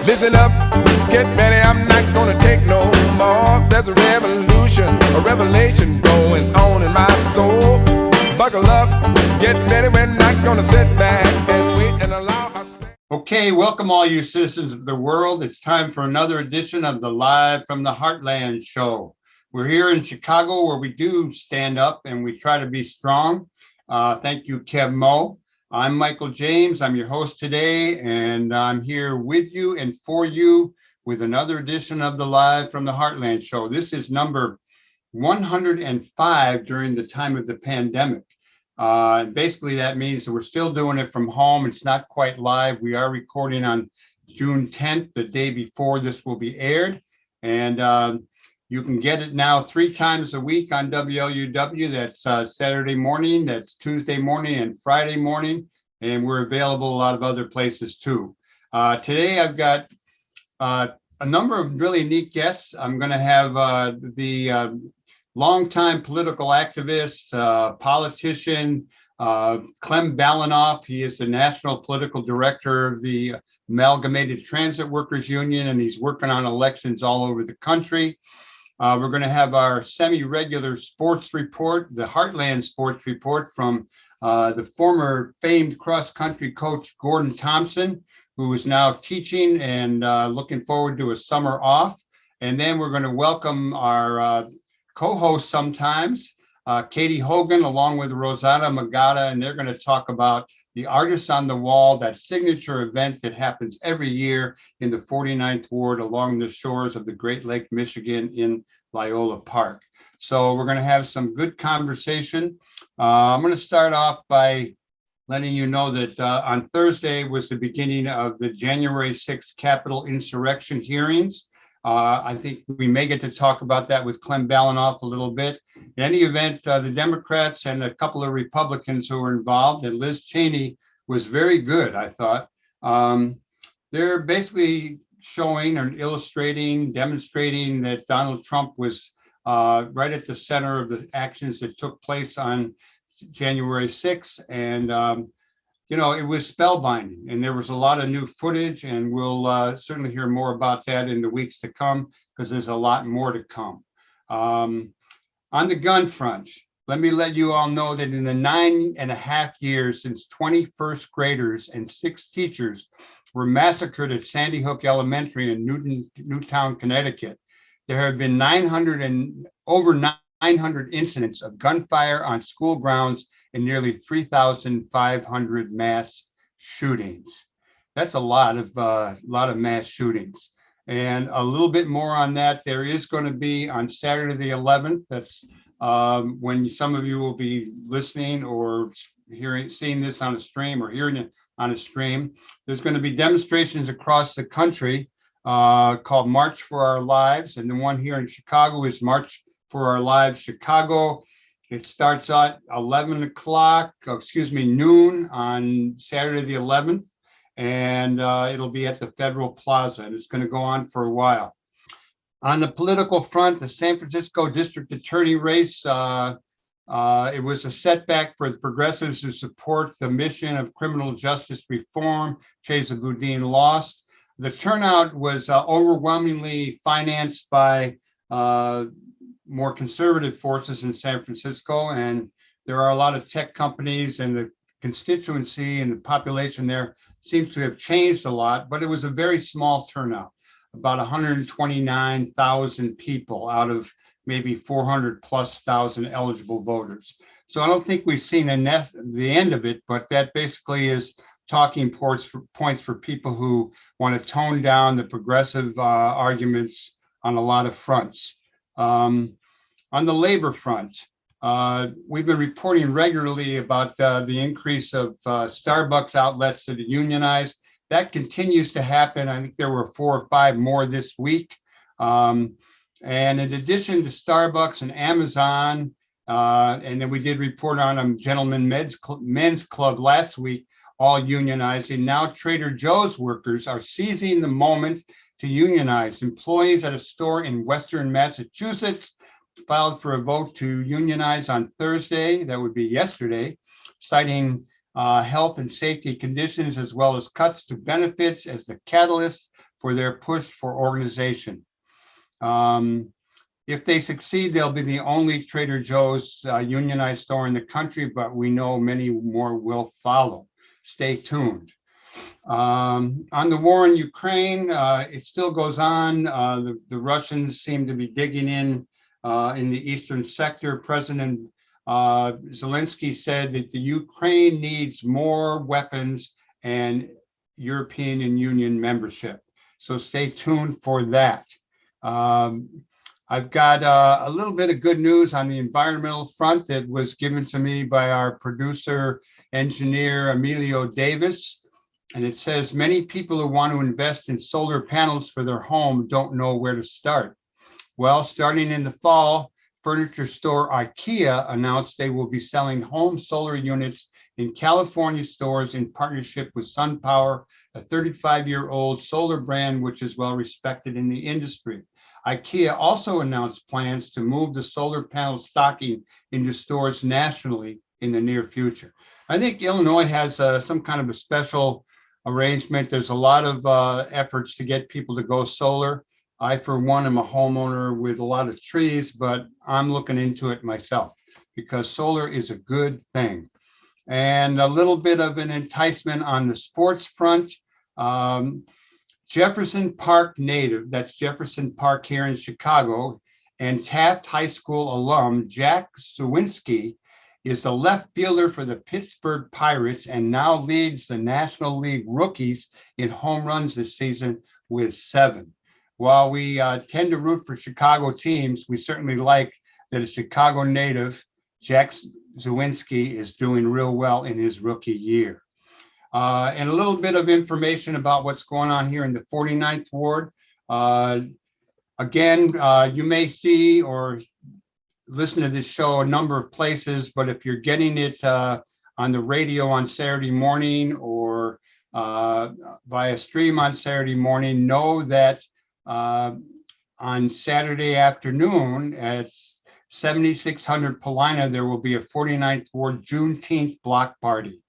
Listen up, get ready, I'm not gonna take no more. There's a revolution, a revelation going on in my soul. Buckle up, get ready, we're not gonna sit back and wait and allow ourselves. Okay, welcome all you citizens of the world. It's time for another edition of the Live from the Heartland show. We're here in Chicago where we do stand up and we try to be strong. Thank you, Kev Mo. I'm Michael James. I'm your host today, and I'm here with you and for you with another edition of the Live from the Heartland show. This is number 105 during the time of the pandemic. Basically, that means that we're still doing it from home. It's not quite live. We are recording on June 10th, the day before this will be aired. And you can get it now 3 times a week on WLUW. That's Saturday morning, that's Tuesday morning, and Friday morning. And we're available a lot of other places too. Today, I've got a number of really neat guests. I'm going to have the longtime political activist, politician, Clem Balanoff. He is the National Political Director of the Amalgamated Transit Workers Union, and he's working on elections all over the country. We're going to have our semi-regular sports report, the Heartland Sports Report from the former famed cross-country coach Gordon Thompson, who is now teaching and looking forward to a summer off. And then we're going to welcome our co-host sometimes, Katie Hogan, along with Rosanna Magada, and they're going to talk about the Artists on the Wall, that signature event that happens every year in the 49th Ward along the shores of the Great Lake, Michigan in Loyola Park. So we're going to have some good conversation. I'm going to start off by letting you know that on Thursday was the beginning of the January 6th Capitol insurrection hearings. I think we may get to talk about that with Clem Balanoff a little bit. In any event, the Democrats and a couple of Republicans who were involved, and Liz Cheney was very good, I thought. They're basically showing and illustrating, demonstrating that Donald Trump was right at the center of the actions that took place on January 6th. And you know, it was spellbinding, and there was a lot of new footage, and we'll certainly hear more about that in the weeks to come because there's a lot more to come. On the gun front, let me let you all know that in the 9.5 years since 20 first graders and 6 teachers were massacred at Sandy Hook Elementary in Newtown, Connecticut, there have been over 900 incidents of gunfire on school grounds and nearly 3,500 mass shootings. That's a lot of mass shootings. And a little bit more on that, there is going to be on Saturday the 11th, that's when some of you will be listening or seeing this on a stream or hearing it on a stream. There's going to be demonstrations across the country called March for Our Lives. And the one here in Chicago is March for Our Lives Chicago. It starts at noon on Saturday the 11th, and it'll be at the Federal Plaza, and it's going to go on for a while. On the political front, the San Francisco District Attorney race, it was a setback for the progressives who support the mission of criminal justice reform. Chesa Boudin lost. The turnout was overwhelmingly financed by more conservative forces in San Francisco, and there are a lot of tech companies, and the constituency and the population there seems to have changed a lot, but it was a very small turnout, about 129,000 people out of maybe 400,000+ eligible voters. So I don't think we've seen the end of it, but that basically is talking points for people who want to tone down the progressive arguments on a lot of fronts. On the labor front, we've been reporting regularly about the increase of Starbucks outlets that are unionized. That continues to happen. I think there were 4 or 5 more this week. And in addition to Starbucks and Amazon, and then we did report on a Gentleman Men's Club last week, all unionizing. Now Trader Joe's workers are seizing the moment to unionize. Employees at a store in Western Massachusetts filed for a vote to unionize on Thursday, that would be yesterday, citing health and safety conditions as well as cuts to benefits as the catalyst for their push for organization. If they succeed, they'll be the only Trader Joe's unionized store in the country, but we know many more will follow. Stay tuned. On the war in Ukraine, it still goes on. The Russians seem to be digging in the eastern sector. President Zelensky said that the Ukraine needs more weapons and European Union membership. So stay tuned for that. I've got a little bit of good news on the environmental front that was given to me by our producer, engineer, Emilio Davis. And it says, many people who want to invest in solar panels for their home don't know where to start. Well, starting in the fall, furniture store IKEA announced they will be selling home solar units in California stores in partnership with SunPower, a 35-year-old solar brand which is well respected in the industry. IKEA also announced plans to move the solar panel stocking into stores nationally in the near future. I think Illinois has some kind of a special arrangement. There's a lot of efforts to get people to go solar. I, for one, am a homeowner with a lot of trees, but I'm looking into it myself because solar is a good thing. And a little bit of an enticement on the sports front. Jefferson Park native, that's Jefferson Park here in Chicago, and Taft High School alum Jack Sawinski is the left fielder for the Pittsburgh Pirates and now leads the National League rookies in home runs this season with 7. While we tend to root for Chicago teams, we certainly like that a Chicago native, Jack Sawinski, is doing real well in his rookie year. And a little bit of information about what's going on here in the 49th Ward. Again, you may see or listen to this show a number of places, but if you're getting it on the radio on Saturday morning or via stream on Saturday morning, know that on Saturday afternoon at 7600 Paulina, there will be a 49th Ward Juneteenth block party.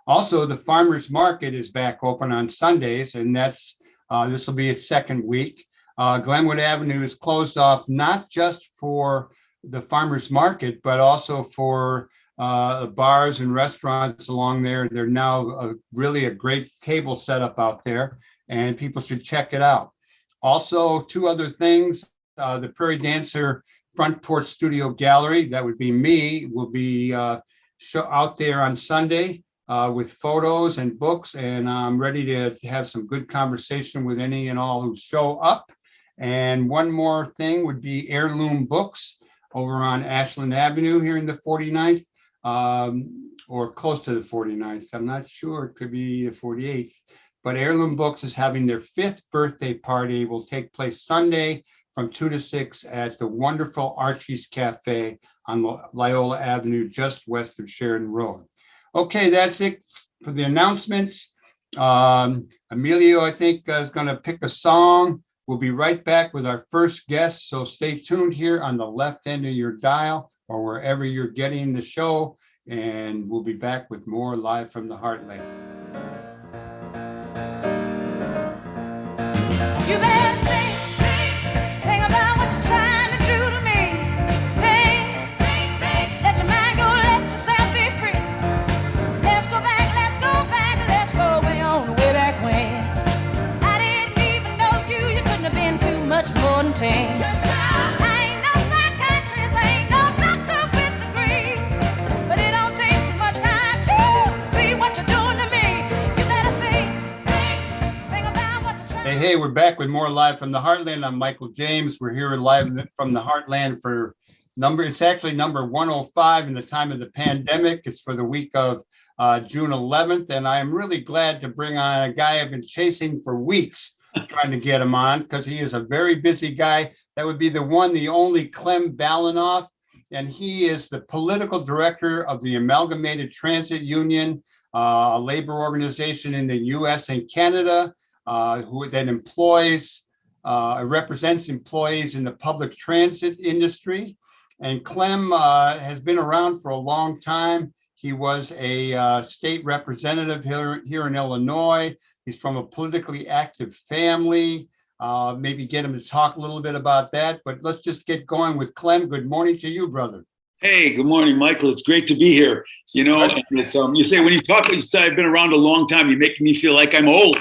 Also, the farmers market is back open on Sundays, and this will be its second week. Glenwood Avenue is closed off not just for the farmers market, but also for bars and restaurants along there. They're now really a great table setup out there, and people should check it out. Also, 2 other things. The Prairie Dancer Front Porch Studio Gallery, that would be me, will be out there on Sunday with photos and books, and I'm ready to have some good conversation with any and all who show up. And one more thing would be Heirloom Books over on Ashland Avenue here in the 49th, or close to the 49th. I'm not sure, it could be the 48th. But Heirloom Books is having their 5th birthday party. It will take place Sunday from 2 to 6 at the wonderful Archie's Cafe on Loyola Avenue, just west of Sheridan Road. Okay, that's it for the announcements. Emilio, I think, is going to pick a song. We'll be right back with our first guest, so stay tuned here on the left end of your dial or wherever you're getting the show, and we'll be back with more Live from the Heartland. You better think about what you're trying to do to me. Think, let your mind go, let yourself be free. Let's go back, let's go way on, way back when. I didn't even know you couldn't have been too much more than 10. I ain't no psychiatrist, I ain't no doctor with degrees, but it don't take too much time to see what you're doing to me. You better think about what you're trying to do. Hey, we're back with more Live from the Heartland. I'm Michael James. We're here live from the Heartland for it's actually number 105 in the time of the pandemic. It's for the week of June 11th. And I am really glad to bring on a guy I've been chasing for weeks, trying to get him on because he is a very busy guy. That would be the one, the only Clem Balinoff. And he is the political director of the Amalgamated Transit Union, a labor organization in the US and Canada, who then represents employees in the public transit industry. And Clem has been around for a long time. He was a state representative here in Illinois, He's from a politically active family. Maybe get him to talk a little bit about that. But let's just get going with Clem. Good morning to you, brother. Hey, good morning, Michael. It's great to be here. You know, and it's you say when you talk, you say I've been around a long time. You make me feel like I'm old.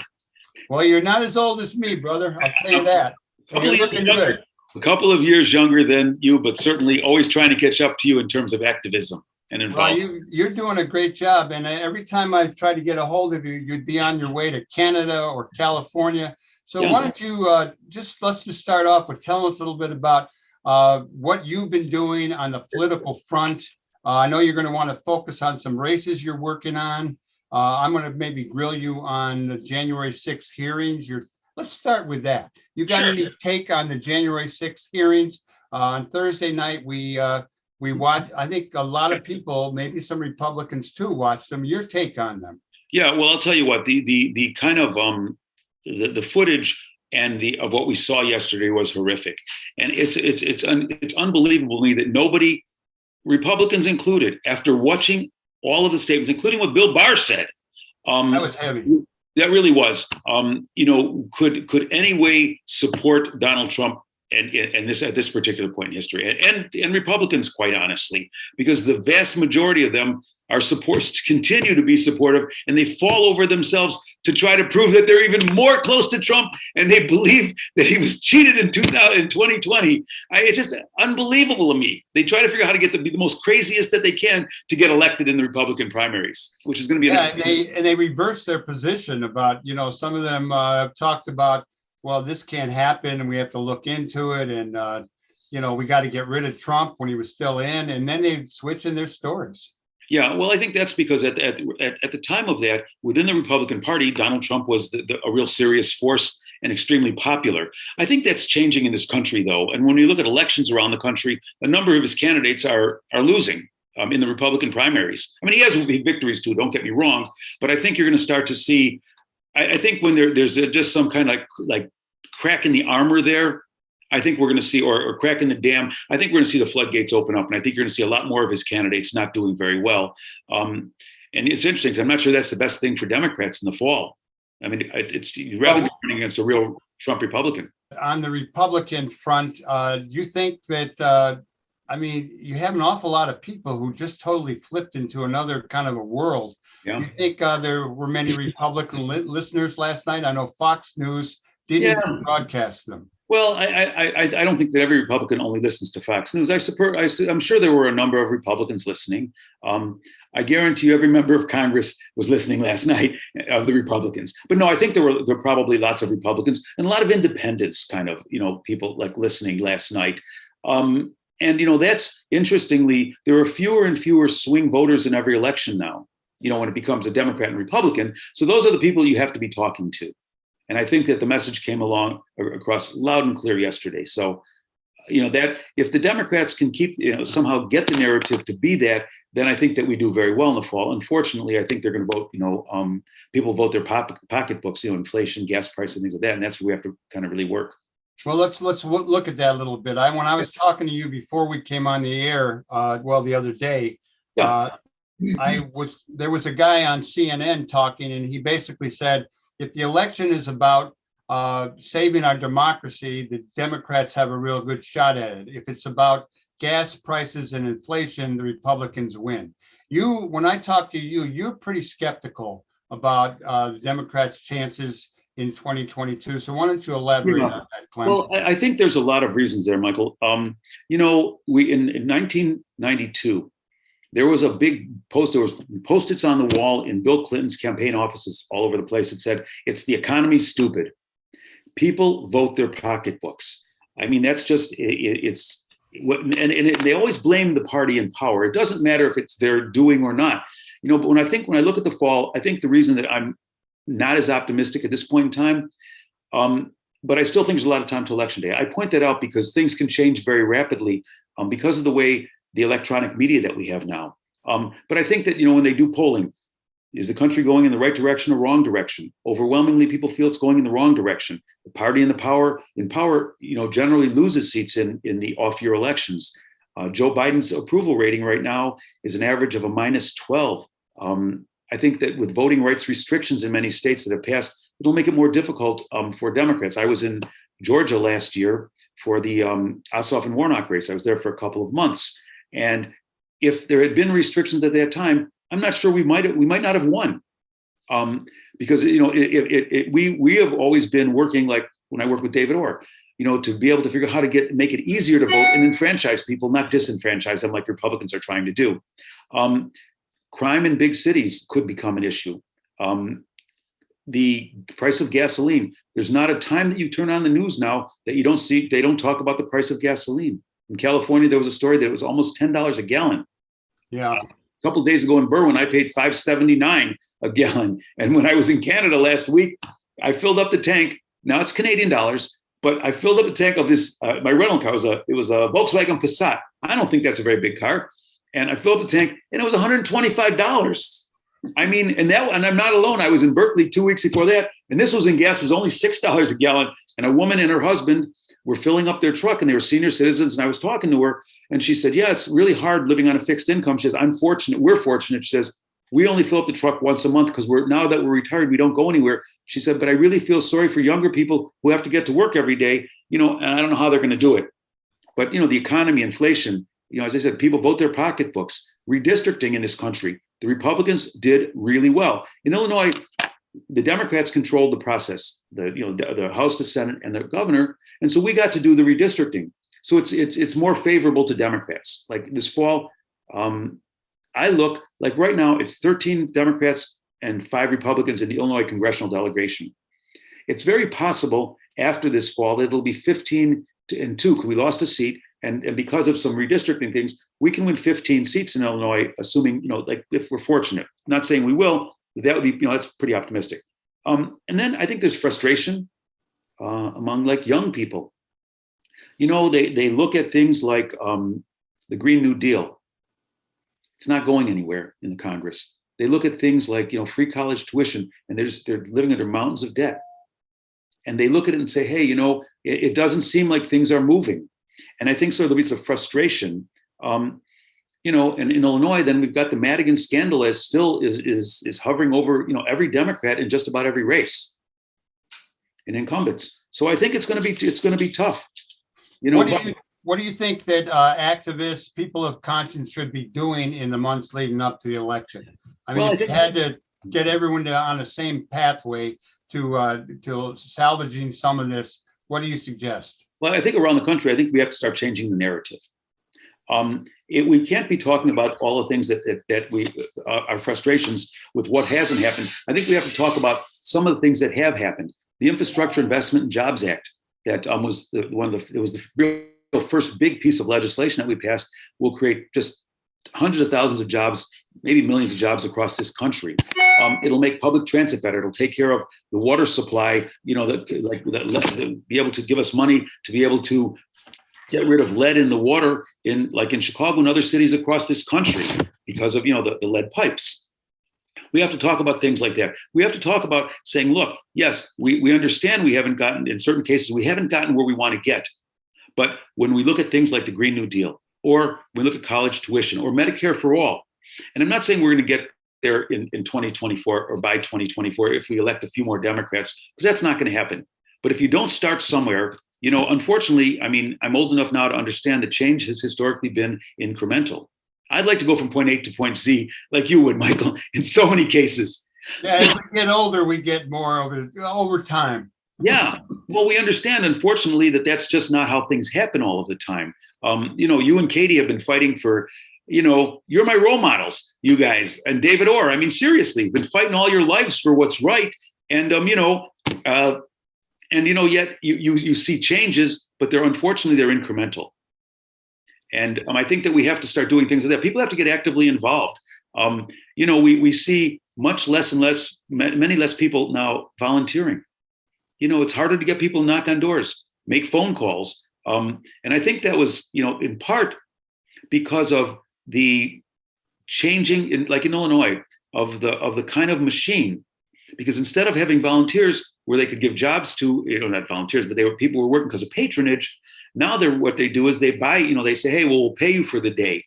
Well, you're not as old as me, brother. I'll tell you that. You're looking good. A couple of years younger than you, but certainly always trying to catch up to you in terms of activism and involvement. Well, you're doing a great job. And every time I've tried to get a hold of you, you'd be on your way to Canada or California. So why don't you let's just start off with telling us a little bit about what you've been doing on the political front. I know you're going to want to focus on some races you're working on. I'm going to maybe grill you on the January 6th hearings. Let's start with that. You got any take on the January 6th hearings? On Thursday night, we watched, I think a lot of people, maybe some Republicans too, watched them. Your take on them? Yeah, well, I'll tell you what, the kind of the footage and of what we saw yesterday was horrific. And it's unbelievable to me that nobody, Republicans included, after watching all of the statements, including what Bill Barr said. That was heavy. That really was. Could any way support Donald Trump and this at this particular point in history, and Republicans, quite honestly, because the vast majority of them are supposed to continue to be supportive, and they fall over themselves to try to prove that they're even more close to Trump, and they believe that he was cheated in 2020. It's just unbelievable to me. They try to figure out how to get the most craziest that they can to get elected in the Republican primaries, which is going to be and they reverse their position about, some of them have talked about, well, this can't happen and we have to look into it, and we got to get rid of Trump when he was still in, and then they switch in their stories. Yeah, well, I think that's because at the time of that, within the Republican Party, Donald Trump was a real serious force and extremely popular. I think that's changing in this country, though. And when you look at elections around the country, a number of his candidates are losing in the Republican primaries. I mean, he has victories too, don't get me wrong, but I think you're going to start to see, I think when there's just some kind of like crack in the armor there, I think we're going to see, or crack in the dam, I think we're going to see the floodgates open up. And I think you're going to see a lot more of his candidates not doing very well. And it's interesting, because I'm not sure that's the best thing for Democrats in the fall. I mean, it's rather be running against a real Trump Republican. On the Republican front, do you think that, you have an awful lot of people who just totally flipped into another kind of a world. Yeah. Do you think there were many Republican listeners last night? I know Fox News didn't even broadcast them. Well, I don't think that every Republican only listens to Fox News. I'm sure there were a number of Republicans listening. I guarantee you every member of Congress was listening last night of the Republicans. But no, I think there were probably lots of Republicans and a lot of independents kind of, people like listening last night. And, that's interestingly, there are fewer and fewer swing voters in every election now, when it becomes a Democrat and Republican. So those are the people you have to be talking to. And I think that the message came across loud and clear yesterday. So, that if the Democrats can keep, somehow get the narrative to be that, then I think that we do very well in the fall. Unfortunately, I think they're going to vote, people vote their pocketbooks, inflation, gas prices, and things like that. And that's where we have to kind of really work. Well, let's look at that a little bit. When I was talking to you before we came on the air, the other day, there was a guy on CNN talking, and he basically said, if the election is about saving our democracy, the Democrats have a real good shot at it. If it's about gas prices and inflation, the Republicans win. When I talk to you, you're pretty skeptical about the Democrats' chances in 2022. So why don't you elaborate on that, Clem? Well, I think there's a lot of reasons there, Michael. We in 1992, there was a big post. There was Post-its on the wall in Bill Clinton's campaign offices all over the place. It said, "It's the economy's stupid. People vote their pocketbooks." I mean, that's just it's what, and they always blame the party in power. It doesn't matter if it's their doing or not. But when I look at the fall, I think the reason that I'm not as optimistic at this point in time, but I still think there's a lot of time to election day. I point that out because things can change very rapidly because of the way the electronic media that we have now. But I think that, when they do polling, is the country going in the right direction or wrong direction? Overwhelmingly, people feel it's going in the wrong direction. The party in power, generally loses seats in the off-year elections. Joe Biden's approval rating right now is an average of a -12. I think that with voting rights restrictions in many states that have passed it'll make it more difficult for Democrats. I was in Georgia last year for the Ossoff and Warnock race. I was there for a couple of months, and if there had been restrictions at that time, I'm not sure we might not have won, because we have always been working, like when I worked with David Orr, to be able to figure out how to make it easier to vote and enfranchise people, not disenfranchise them like the Republicans are trying to do. Crime in big cities could become an issue. The price of gasoline. There's not a time that you turn on the news now that you don't see, they don't talk about the price of gasoline. In California, there was a story that it was almost $10 a gallon. Yeah. A couple of days ago in Berwyn, I paid $5.79 a gallon. And when I was in Canada last week, I filled up the tank. Now it's Canadian dollars, but I filled up a tank of this, my rental car was a Volkswagen Passat. I don't think that's a very big car. And I filled up the tank and it was $125. I mean, and I'm not alone. I was in Berkeley 2 weeks before that, and this was in gas, it was only $6 a gallon. And a woman and her husband were filling up their truck, and they were senior citizens. And I was talking to her, and she said, yeah, it's really hard living on a fixed income. She says, I'm fortunate. We're fortunate. She says, we only fill up the truck once a month because now that we're retired, we don't go anywhere. She said, but I really feel sorry for younger people who have to get to work every day, and I don't know how they're going to do it. But, the economy, inflation, as I said, people vote their pocketbooks. Redistricting in this country, the Republicans did really well. In Illinois, the Democrats controlled the process, the House, the Senate, and the governor. And so we got to do the redistricting. So it's more favorable to Democrats. Like this fall, I look like right now it's 13 Democrats and 5 Republicans in the Illinois congressional delegation. It's very possible after this fall that it'll be 15-2 because we lost a seat. And because of some redistricting things, we can win 15 seats in Illinois, assuming, like if we're fortunate. I'm not saying we will, but that would be, that's pretty optimistic. And then I think there's frustration among like young people. They look at things like the Green New Deal. It's not going anywhere in the Congress. They look at things like, free college tuition, and they're living under mountains of debt. And they look at it and say, hey, it doesn't seem like things are moving. And I think so there'll be some frustration, and in Illinois, then we've got the Madigan scandal as still is hovering over, every Democrat in just about every race in incumbents. So I think it's going to be tough. What do you think that activists, people of conscience should be doing in the months leading up to the election? I mean, if you had to get everyone on the same pathway to salvaging some of this, what do you suggest? Well, I think around the country, I think we have to start changing the narrative. We can't be talking about all the things that we our frustrations with what hasn't happened. I think we have to talk about some of the things that have happened. The Infrastructure Investment and Jobs Act that was the real first big piece of legislation that we passed will create just hundreds of thousands of jobs, maybe millions of jobs across this country. It'll make public transit better. It'll take care of the water supply, be able to give us money to be able to get rid of lead in the water in Chicago and other cities across this country because of, the lead pipes. We have to talk about things like that. We have to talk about saying, look, yes, we understand we haven't gotten, in certain cases, we haven't gotten where we want to get. But when we look at things like the Green New Deal, or we look at college tuition or Medicare for all, and I'm not saying we're going to get there in 2024 or by 2024 if we elect a few more Democrats, because that's not going to happen. But if you don't start somewhere, unfortunately, I mean, I'm old enough now to understand that change has historically been incremental. I'd like to go from point A to point Z like you would, Michael, in so many cases. Yeah, as we get older, we get more of it over time. Yeah, well, we understand, unfortunately, that that's just not how things happen all of the time. You and Katie have been fighting for, you're my role models, you guys, and David Orr. I mean, seriously, been fighting all your lives for what's right. And, yet you see changes, but unfortunately, they're incremental. And I think that we have to start doing things like that. People have to get actively involved. We see much less and less, many less people now volunteering. It's harder to get people to knock on doors, make phone calls. And I think that was, in part because of the changing, in Illinois, of the kind of machine. Because instead of having volunteers where they could give jobs to, not volunteers, but people were working because of patronage. Now what they do is they buy, they say, hey, well, we'll pay you for the day,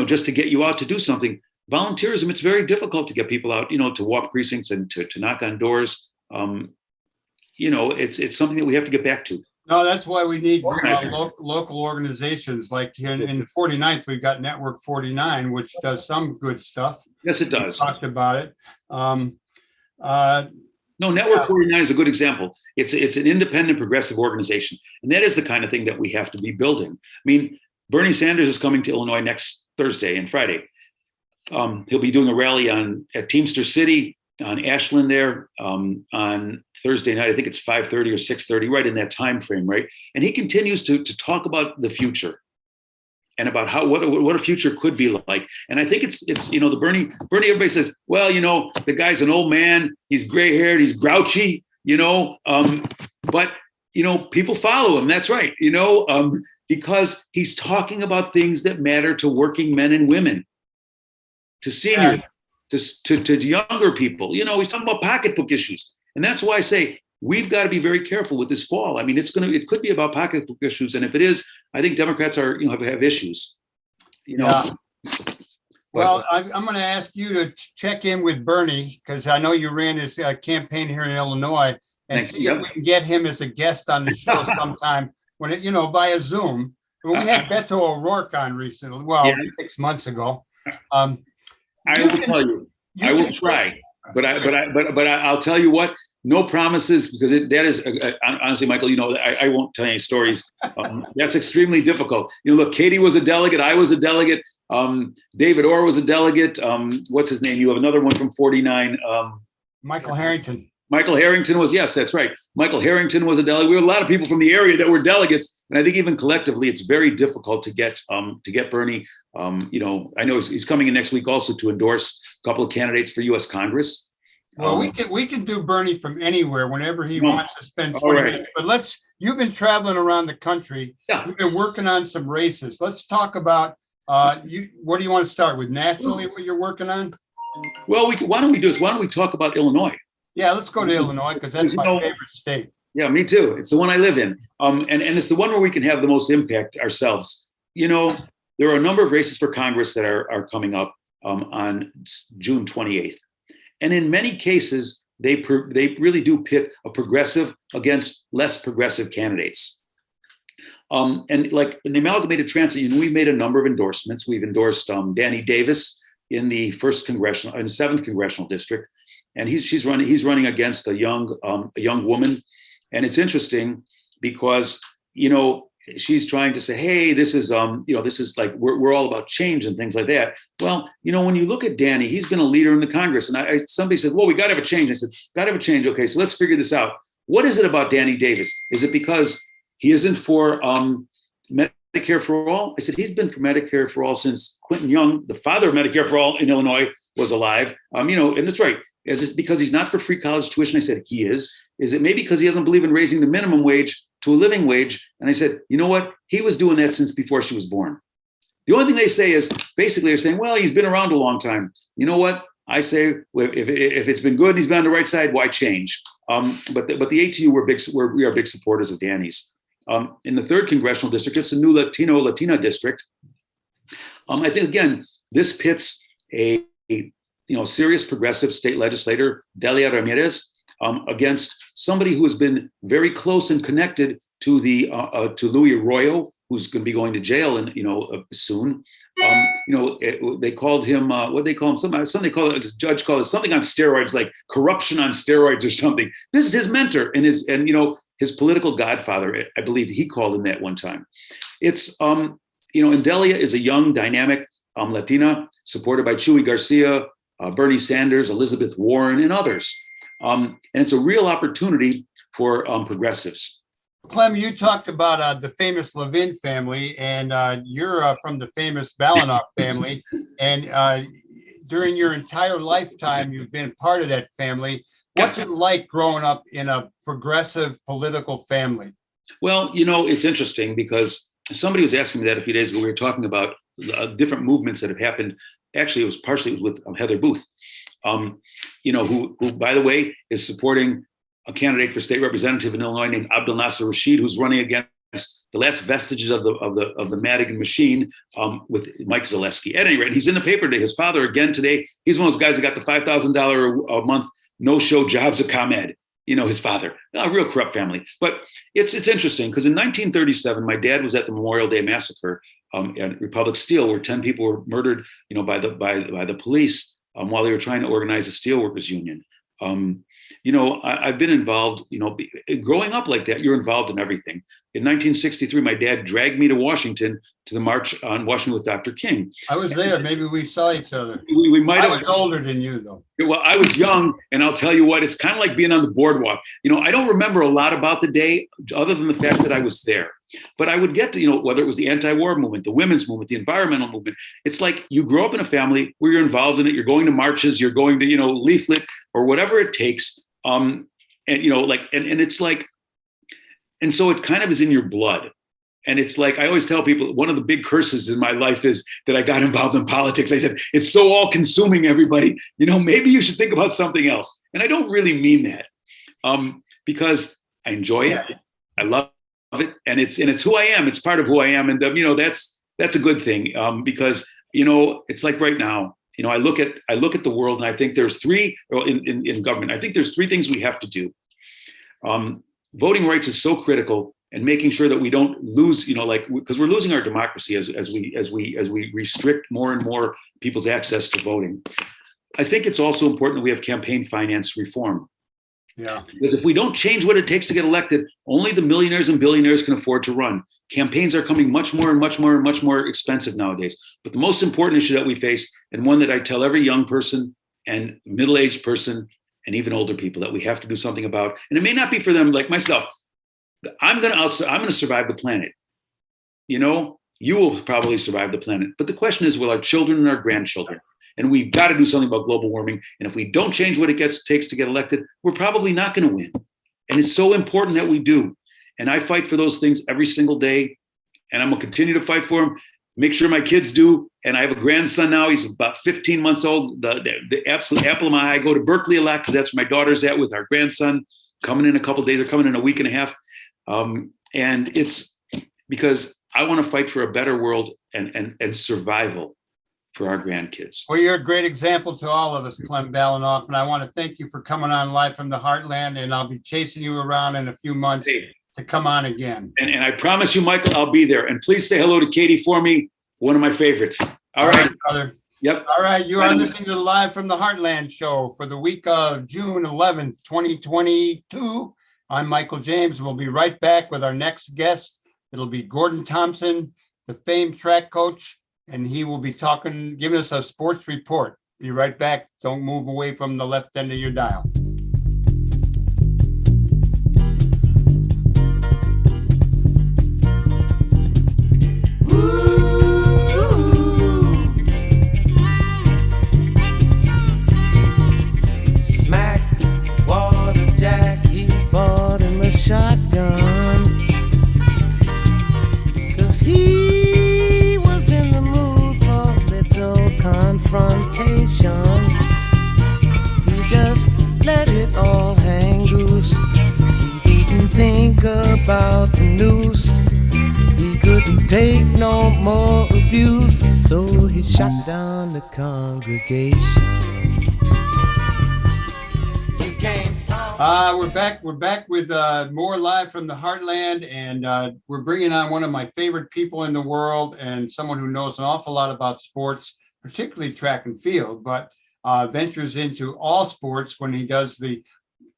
just to get you out to do something. Volunteerism, it's very difficult to get people out, to walk precincts and to knock on doors. It's something that we have to get back to. No, that's why we need local organizations. Like in 49th, we've got Network 49, which does some good stuff. Yes, it does. We talked about it. No, Network 49 is a good example. It's an independent progressive organization. And that is the kind of thing that we have to be building. I mean, Bernie Sanders is coming to Illinois next Thursday and Friday. He'll be doing a rally at Teamster City on Ashland there on Thursday night. I think it's 5:30 or 6:30, right in that time frame, right? And he continues to talk about the future and about what a future could be like. And I think it's the Bernie, everybody says, well, the guy's an old man, he's gray haired, he's grouchy, but people follow him. That's right, because he's talking about things that matter to working men and women, to seniors, to younger people. He's talking about pocketbook issues. And that's why I say we've got to be very careful with this fall. I mean, it could be about pocketbook issues. And if it is, I think Democrats have issues, Yeah. Well, I'm going to ask you to check in with Bernie, because I know you ran his campaign here in Illinois, and see if we can get him as a guest on the show sometime when via Zoom. When we had Beto O'Rourke on recently, 6 months ago. I will tell you, I will try, but I'll tell you what, no promises, because that is honestly, Michael, I won't tell you any stories. That's extremely difficult. Look, Katie was a delegate. I was a delegate. David Orr was a delegate. What's his name? You have another one from 49. Michael Harrington. Michael Harrington was, yes, that's right. Michael Harrington was a delegate. We had a lot of people from the area that were delegates. And I think even collectively, it's very difficult to get Bernie. I know he's coming in next week also to endorse a couple of candidates for U.S. Congress. Well, we can do Bernie from anywhere whenever he wants to spend 20 minutes. But you've been traveling around the country. Yeah. You've been working on some races. Let's talk about what do you want to start with? Nationally, what you're working on? Well, why don't we talk about Illinois? Yeah, let's go to Illinois, because that's my favorite state. Yeah, me too. It's the one I live in. And it's the one where we can have the most impact ourselves. There are a number of races for Congress that are coming up on June 28th. And in many cases, they really do pit a progressive against less progressive candidates. And like in the Amalgamated Transit, we've made a number of endorsements. We've endorsed Danny Davis in the 7th congressional district, and he's running against a young woman. And it's interesting because she's trying to say, hey, this is like we're all about change and things like that. Well, when you look at Danny, he's been a leader in the Congress, and somebody said, well, we got to have a change. I said, got to have a change. Okay, so let's figure this out. What is it about Danny Davis? Is it because he isn't for Medicare for all? I said, he's been for Medicare for all since Quentin Young, the father of Medicare for all in Illinois, was alive. And it's right. Is it because he's not for free college tuition? I said, he is. Is it maybe because he doesn't believe in raising the minimum wage to a living wage? And I said, you know what? He was doing that since before she was born. The only thing they say is basically they're saying, well, he's been around a long time. You know what? I say, if it's been good, he's been on the right side, why change? But the ATU, we are big supporters of Danny's. In the 3rd congressional district, it's a new Latina district. I think, again, this pits a serious progressive state legislator, Delia Ramirez, against somebody who has been very close and connected to to Louis Arroyo, who's going to be going to jail soon. They called him what they call him? The judge called it something on steroids, like corruption on steroids or something. This is his mentor and his political godfather. I believe he called him that one time. It's and Delia is a young, dynamic Latina supported by Chuy Garcia, Bernie Sanders, Elizabeth Warren, and others. And it's a real opportunity for progressives. Clem, you talked about the famous Levin family, and you're from the famous Balinoff family. And during your entire lifetime, you've been part of that family. What's it like growing up in a progressive political family? Well, it's interesting because somebody was asking me that a few days ago. We were talking about different movements that have happened. Actually, it was with Heather Booth, who, by the way, is supporting a candidate for state representative in Illinois named Abdel Nasser Rashid, who's running against the last vestiges of the Madigan machine with Mike Zaleski. At any rate, he's in the paper today. His father, again today, he's one of those guys that got the $5,000 a month no-show jobs at ComEd. his father, a real corrupt family. But it's interesting because in 1937, my dad was at the Memorial Day Massacre at Republic Steel, where 10 people were murdered, by the police while they were trying to organize a steelworkers union. I've been involved, growing up like that, you're involved in everything. In 1963, my dad dragged me to Washington to the March on Washington with Dr. King. I was there. Maybe we saw each other. We might have. I was older than you, though. Well, I was young, and I'll tell you what, it's kind of like being on the boardwalk. I don't remember a lot about the day other than the fact that I was there. But I would get to, whether it was the anti-war movement, the women's movement, the environmental movement. It's like you grow up in a family where you're involved in it. You're going to marches, you're going to, leaflet or whatever it takes. And it's like, and so it kind of is in your blood. And it's like, I always tell people, one of the big curses in my life is that I got involved in politics. I said, it's so all consuming, everybody, maybe you should think about something else. And I don't really mean that because I enjoy it. I love it. And it's who I am. It's part of who I am. And, that's a good thing because, it's like right now, I look at the world and I think there's three in government. I think there's three things we have to do. Voting rights is so critical, and making sure that we don't lose, because we're losing our democracy as we restrict more and more people's access to voting. I think it's also important that we have campaign finance reform. Yeah. Because if we don't change what it takes to get elected, only the millionaires and billionaires can afford to run. Campaigns are coming much more expensive nowadays. But the most important issue that we face, and one that I tell every young person and middle-aged person and even older people that we have to do something about, and it may not be for them like myself. I'm going to survive the planet. You will probably survive the planet. But the question is, will our children and our grandchildren? And we've got to do something about global warming. And if we don't change what it takes to get elected, we're probably not going to win. And it's so important that we do. And I fight for those things every single day. And I'm going to continue to fight for them, make sure my kids do. And I have a grandson now. He's about 15 months old. The absolute apple of my eye. I go to Berkeley a lot because that's where my daughter's at with our grandson. Coming in a couple of days. They're coming in a week and a half. And it's because I want to fight for a better world and survival for our grandkids. Well, you're a great example to all of us, Clem Balinoff, and I want to thank you for coming on Live from the Heartland, and I'll be chasing you around in a few months to come on again. And I promise you, Michael, I'll be there. And please say hello to Katie for me, one of my favorites. All right, brother. Yep. All right, you are listening to the Live from the Heartland show for the week of June 11th, 2022. I'm Michael James. We'll be right back with our next guest. It'll be Gordon Thompson, the famed track coach, and he will be giving us a sports report. Be right back. Don't move away from the left end of your dial. Smack, water, Jack, he bought him a shotgun. 'Cause he was in the mood for little confrontation. He just let it all hang loose. He didn't think about the noose. He couldn't take no more abuse, so he shot down the congregation. We're back with more Live from the Heartland, and we're bringing on one of my favorite people in the world and someone who knows an awful lot about sports, particularly track and field, but ventures into all sports when he does the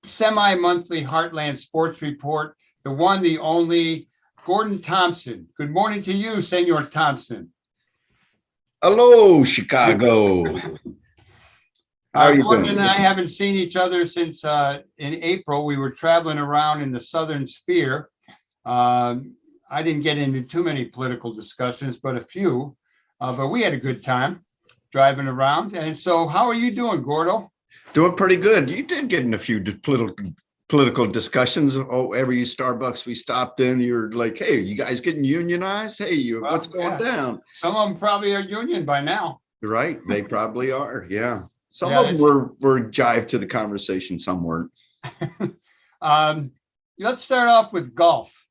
semi-monthly Heartland Sports Report, the one, the only, Gordon Thompson. Good morning to you, Senor Thompson. Hello, Chicago. How are you Gordon doing? and I haven't seen each other since in April. We were traveling around in the Southern Sphere. I didn't get into too many political discussions, but a few. But we had a good time driving around. And so how are you doing, Gordo? Doing pretty good. You did get in a few political discussions. Oh, every Starbucks we stopped in, you're like, hey, you guys getting unionized? Hey, what's going down? Some of them probably are union by now. Right. They probably are. Yeah. Some of them were jive to the conversation. Some weren't. Let's start off with golf.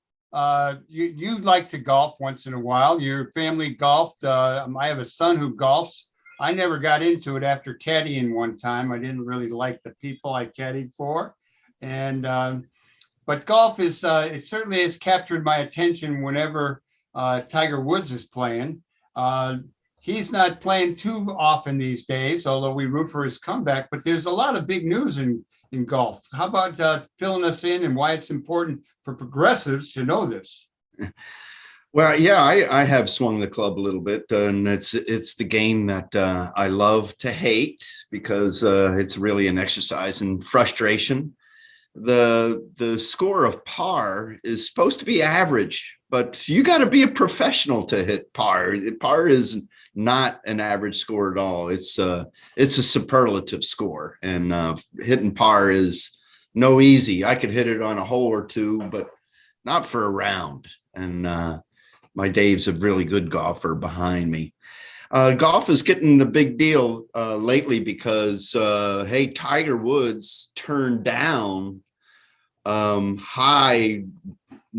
You like to golf once in a while. Your family golfed. I have a son who golfs. I never got into it after caddying one time. I didn't really like the people I caddied for. And but golf is it certainly has captured my attention whenever Tiger Woods is playing. He's not playing too often these days, although we root for his comeback. But there's a lot of big news in golf. How about filling us in and why it's important for progressives to know this? Well, yeah, I have swung the club a little bit, and it's the game that I love to hate because it's really an exercise in frustration. The score of par is supposed to be average, but you got to be a professional to hit par. Par is not an average score at all. It's a superlative score, and hitting par is no easy. I could hit it on a hole or two, but not for a round. And my Dave's a really good golfer behind me. Golf is getting a big deal lately because, hey, Tiger Woods turned down high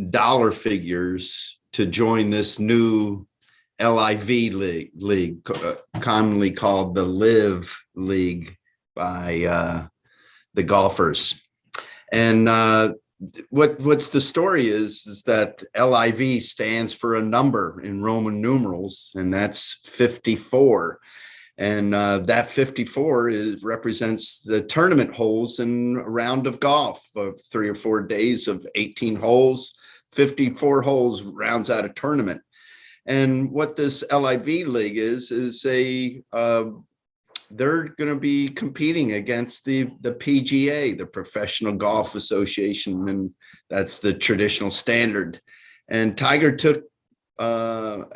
dollar figures to join this new LIV league, commonly called the Live League by the golfers. And what's the story is that LIV stands for a number in Roman numerals, and that's 54. And that 54 represents the tournament holes in a round of golf of 3 or 4 days of 18 holes. 54 holes rounds out a tournament. And what this LIV league is they're going to be competing against the PGA, the Professional Golf Association, and that's the traditional standard. And Tiger took said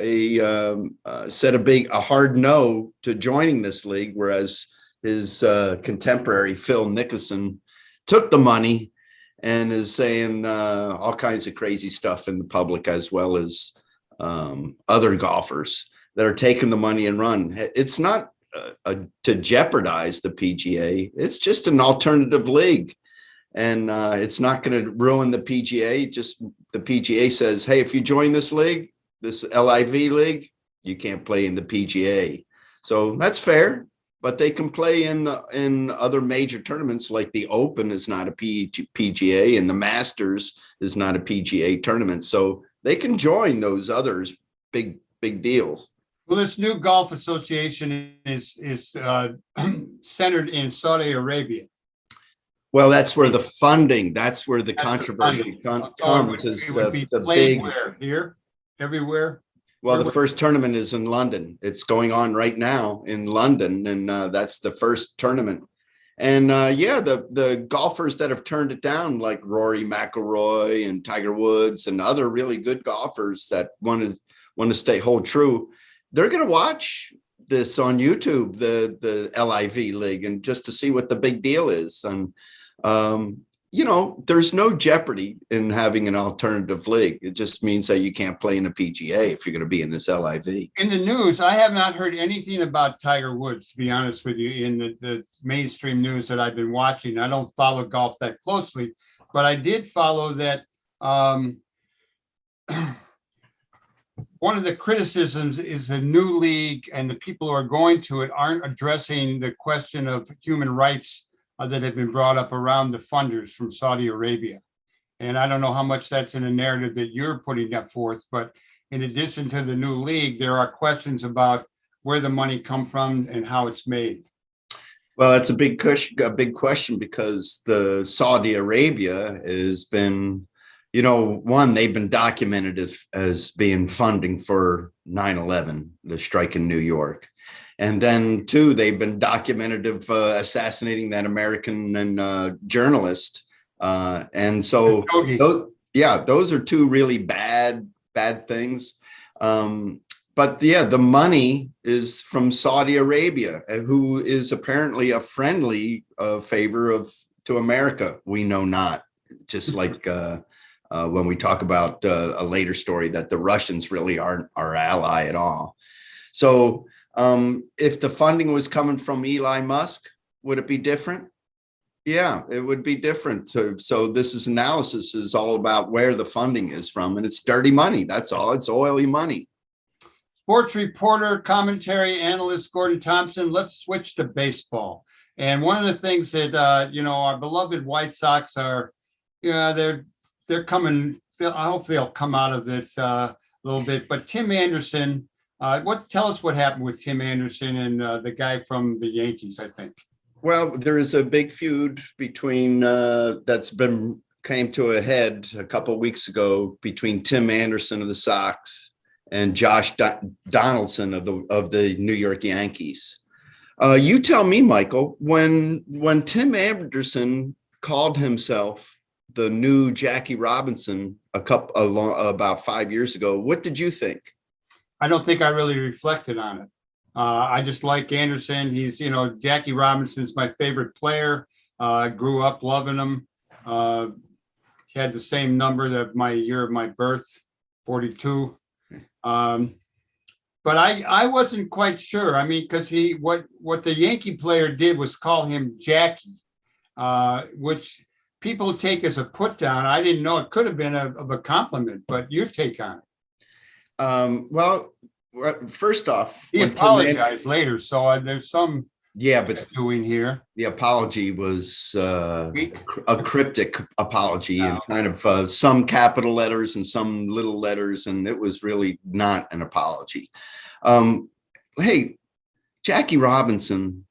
a hard no to joining this league, whereas his contemporary Phil Mickelson took the money and is saying all kinds of crazy stuff in the public, as well as other golfers that are taking the money and run. It's not to jeopardize the PGA. It's just an alternative league, and it's not going to ruin the PGA. Just the PGA says, hey, if you join this league, this LIV league, you can't play in the PGA. So that's fair, but they can play in other major tournaments, like the Open is not a PGA and the Masters is not a PGA tournament. So they can join those others, big deals. Well, this new golf association is centered in Saudi Arabia. Well, that's where the funding, that's where the controversy comes. It would be played where? Here? Everywhere? Well, the first tournament is in London. It's going on right now in London, and that's the first tournament. And the golfers that have turned it down, like Rory McIlroy and Tiger Woods and other really good golfers that want to hold true, they're going to watch this on YouTube, the LIV league, and just to see what the big deal is. And there's no jeopardy in having an alternative league. It just means that you can't play in a PGA if you're going to be in this LIV. In the news, I have not heard anything about Tiger Woods, to be honest with you, in the mainstream news that I've been watching. I don't follow golf that closely, but I did follow that one of the criticisms is the new league and the people who are going to it aren't addressing the question of human rights that have been brought up around the funders from Saudi Arabia. And I don't know how much that's in the narrative that you're putting up forth, but in addition to the new league, there are questions about where the money comes from and how it's made. Well, that's a big question because the Saudi Arabia has been, one, they've been documented as being funding for 9/11, the strike in New York. And then, two, they've been documented of assassinating that American journalist. And so, those are two really bad things. But the money is from Saudi Arabia, who is apparently a friendly favor to America. We know not. Just like when we talk about a later story that the Russians really aren't our ally at all. So if the funding was coming from Elon Musk, would it be different? Yeah, it would be different. So this analysis is all about where the funding is from, and it's dirty money. That's all. It's oily money. Sports reporter, commentary analyst Gordon Thompson. Let's switch to baseball. And one of the things that, our beloved White Sox are, they're coming, I hope they'll come out of this a little bit. But Tim Anderson, tell us what happened with Tim Anderson and the guy from the Yankees, I think. Well, there is a big feud between came to a head a couple of weeks ago between Tim Anderson of the Sox and Josh Donaldson of the New York Yankees. You tell me, Michael, when Tim Anderson called himself the new Jackie Robinson about 5 years ago, what did you think? I don't think I really reflected on it. I just like Anderson. He's, Jackie Robinson's my favorite player. I grew up loving him. He had the same number that my year of my birth, 42. But I wasn't quite sure. I mean, because what the Yankee player did was call him Jackie, which people take as a put down. I didn't know it could have been of a compliment, but your take on it. Well, first off, he apologized later, so there's some but doing here. The apology was a cryptic apology and kind of some capital letters and some little letters, and it was really not an apology. Hey, Jackie Robinson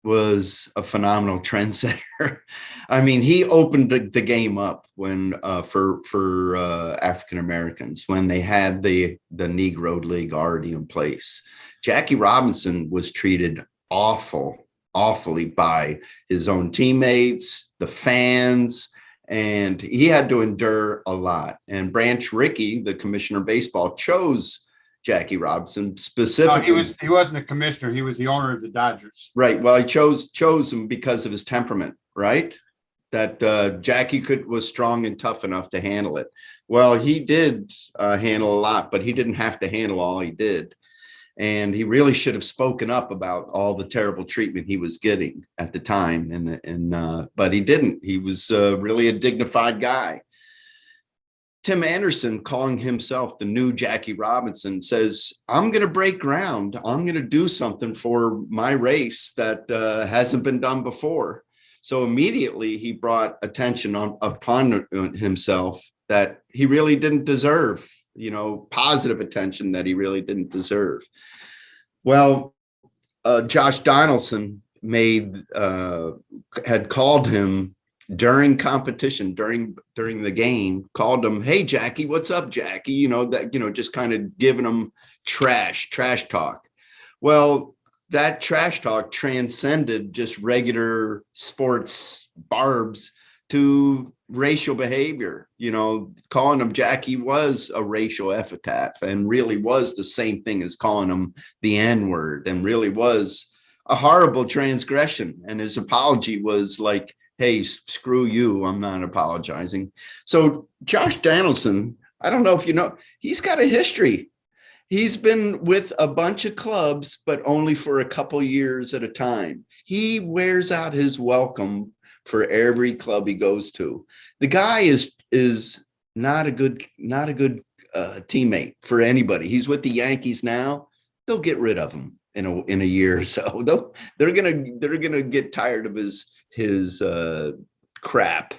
was a phenomenal trendsetter. I mean, he opened the game up when for African Americans when they had the Negro League already in place. Jackie Robinson was treated awfully by his own teammates, the fans, and he had to endure a lot. And Branch Rickey, the commissioner of baseball, chose Jackie Robinson specifically. No, he wasn't the commissioner. He was the owner of the Dodgers. Right. Well, he chose him because of his temperament, right? That Jackie was strong and tough enough to handle it. Well, he did handle a lot, but he didn't have to handle all he did. And he really should have spoken up about all the terrible treatment he was getting at the time. But he didn't. He was really a dignified guy. Tim Anderson, calling himself the new Jackie Robinson, says, I'm going to break ground. I'm going to do something for my race that hasn't been done before. So immediately he brought attention upon himself that he really didn't deserve, positive attention that he really didn't deserve. Well, Josh Donaldson had called him during competition, during the game, called him, hey, Jackie, what's up, Jackie? Just kind of giving him trash talk. Well, that trash talk transcended just regular sports barbs to racial behavior. Calling him Jackie was a racial epithet and really was the same thing as calling him the N-word, and really was a horrible transgression. And his apology was like, hey, screw you, I'm not apologizing. So Josh Donaldson, I don't know if you know, he's got a history. He's been with a bunch of clubs, but only for a couple years at a time. He wears out his welcome for every club he goes to. The guy is not a good teammate for anybody. He's with the Yankees now. They'll get rid of him in a year or so. They're gonna get tired of his crap